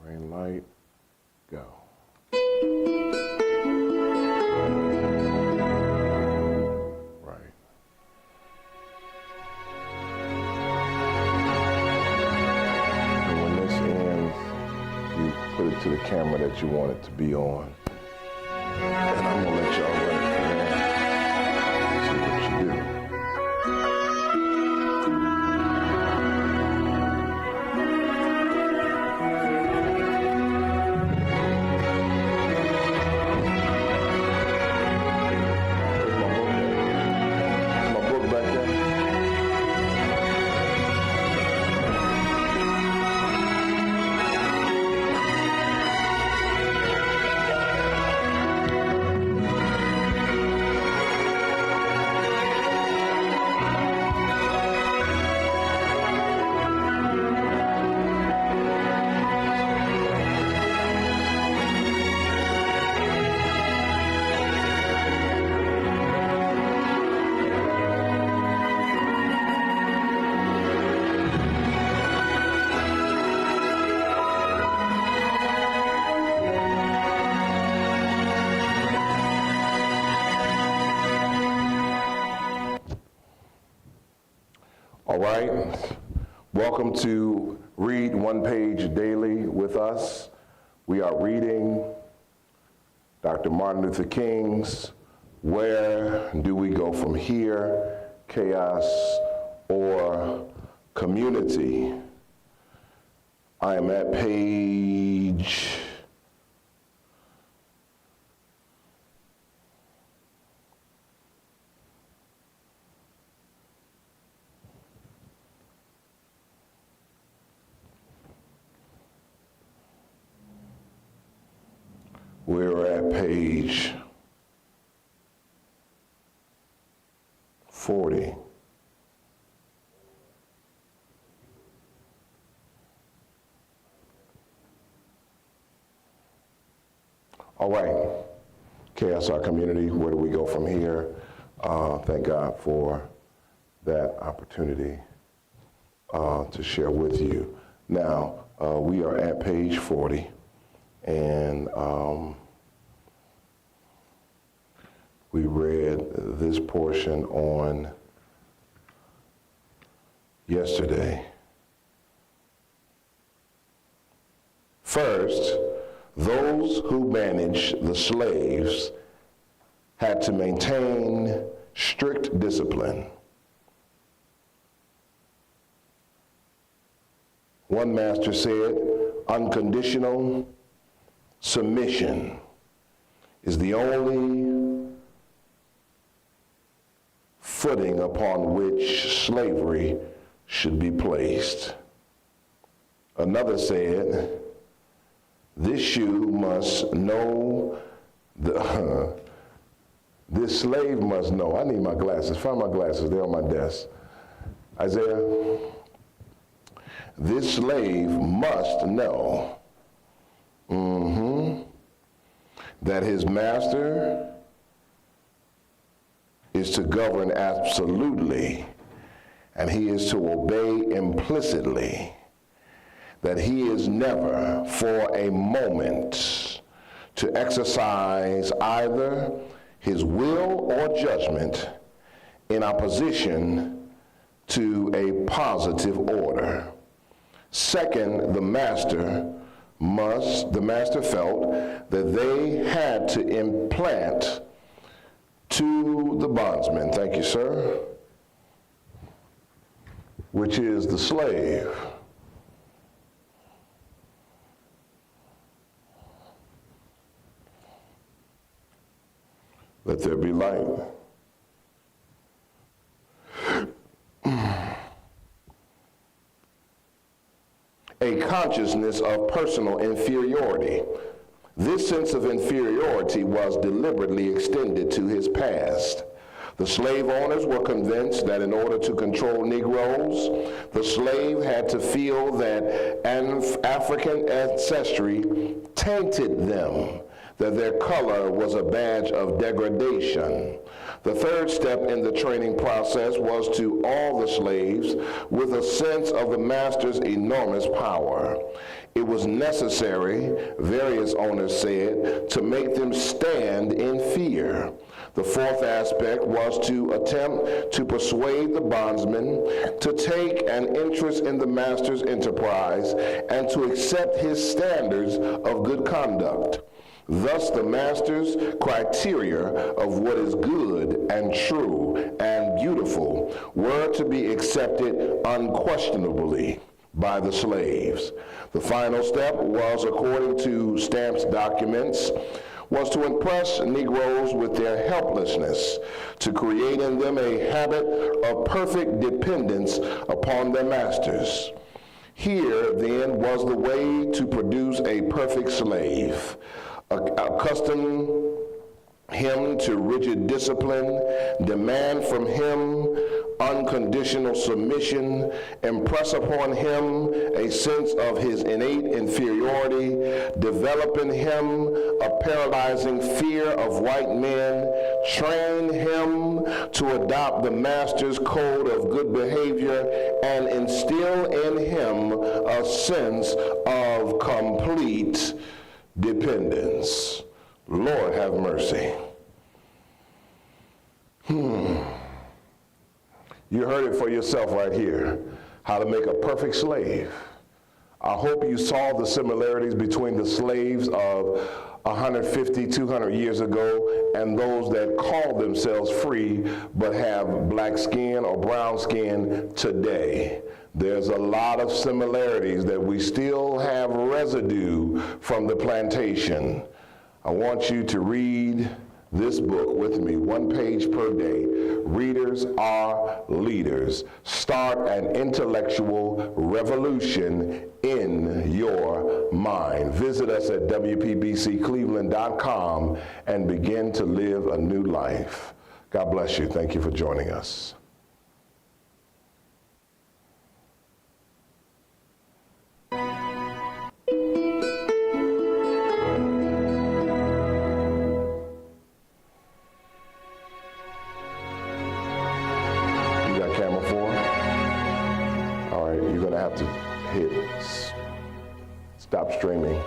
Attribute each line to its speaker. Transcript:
Speaker 1: Green light, go. Right. And when this ends, you put it to the camera that you want it to be on. And I'm gonna let y'all run it from there. See what you do. All right, welcome to Read One Page Daily with us. We are reading Dr. Martin Luther King's Where Do We Go From Here? Chaos or Community. I am at page 40. All right, KSR community, where do we go from here? Thank God for that opportunity to share with you. Now, we are at page 40, and we read this portion on yesterday. First, those who managed the slaves had to maintain strict discipline. One master said, unconditional submission is the only footing upon which slavery should be placed. Another said, this shoe must know, this slave must know. I need my glasses. Find my glasses. They're on my desk. Isaiah, this slave must know that his master is to govern absolutely, and he is to obey implicitly, that he is never for a moment to exercise either his will or judgment in opposition to a positive order. Second, the master felt that they had to implant to the bondsman, thank you, sir, which is the slave, let there be light. A consciousness of personal inferiority. This sense of inferiority was deliberately extended to his past. The slave owners were convinced that in order to control Negroes, the slave had to feel that African ancestry tainted them, that their color was a badge of degradation. The third step in the training process was to awe the slaves with a sense of the master's enormous power. It was necessary, various owners said, to make them stand in fear. The fourth aspect was to attempt to persuade the bondsmen to take an interest in the master's enterprise and to accept his standards of good conduct. Thus, the master's criteria of what is good and true and beautiful were to be accepted unquestionably by the slaves. The final step was, according to Stamp's documents, was to impress Negroes with their helplessness, to create in them a habit of perfect dependence upon their masters. Here, then, was the way to produce a perfect slave. Accustom him to rigid discipline, demand from him unconditional submission, impress upon him a sense of his innate inferiority, develop in him a paralyzing fear of white men, train him to adopt the master's code of good behavior, and instill in him a sense of complete dependence. Lord have mercy. You heard it for yourself right here, how to make a perfect slave. I hope you saw the similarities between the slaves of 150, 200 years ago and those that call themselves free but have black skin or brown skin today. There's a lot of similarities that we still have residue from the plantation. I want you to read this book with me, 1 page per day. Readers are leaders. Start an intellectual revolution in your mind. Visit us at WPBCCleveland.com and begin to live a new life. God bless you. Thank you for joining us. Camera 4. All right, you're going to have to hit stop streaming.